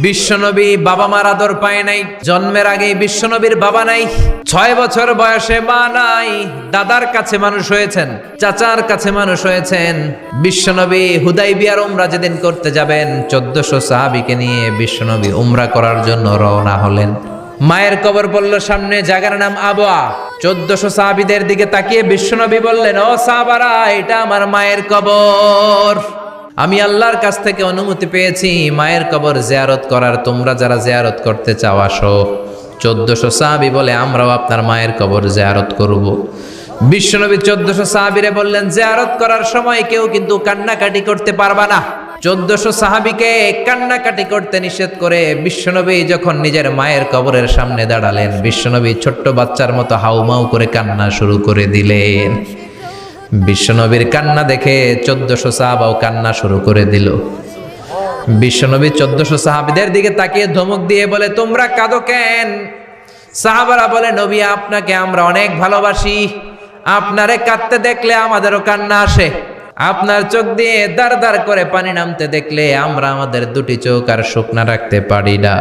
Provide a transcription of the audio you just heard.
বিশ্বনবী বাবা মার আদর পায় নাই, জন্মের আগে বিশ্বনবীর বাবা নাই, 6 বছর বয়সে মা নাই, দাদার কাছে মানুষ হয়েছেন, চাচার কাছে মানুষ হয়েছেন। বিশ্বনবী হুদাইবিয়ার উমরা যেদিন করতে যাবেন 1400 সাহাবীকে নিয়ে বিশ্বনবী উমরা করার জন্য রওনা হলেন। মায়ের কবর পড়ল সামনে, জায়গার নাম আবওয়া। 1400 সাহাবীদের দিকে তাকিয়ে বিশ্বনবী বললেন, ও সাহাবারা, এটা আমার মায়ের কবর। আমি আল্লাহর কাছ থেকে অনুমতি পেয়েছি মায়ের কবর জিয়ারত করার, তোমরা যারা জিয়ারত করতে চাও আসো। 1400 সাহাবী বলে, আমরাও আপনার মায়ের কবর জিয়ারত করব। বিশ্বনবী 1400 সাহাবীরে বললেন, জিয়ারত করার সময় কেউ কিন্তু কান্নাকাটি করতে পারবা না। 1400 সাহাবীকে কান্নাকাটি করতে নিষেধ করে বিশ্বনবী যখন নিজের মায়ের কবরের সামনে দাঁড়ালেন, বিশ্বনবী ছোট্ট বাচ্চার মতো হাউমাউ করে কান্না শুরু করে দিলেন। বিশ্বনবীর কান্না দেখে 1400 সাহাবাও কান্না শুরু করে দিল। বিশ্বনবী 1400 সাহাবীদের দিকে তাকিয়ে ধমক দিয়ে বলে, তোমরা কাঁদো কেন? সাহাবারা বলে, নবী আপনাকে আমরা অনেক ভালোবাসি, আপনারে কাঁদতে দেখলে আমাদেরও কান্না আসে, আপনার চোখ দিয়ে দাঁড় দাঁড় করে পানি নামতে দেখলে আমরা আমাদের দুটি চোখ আর শুকনা রাখতে পারি না।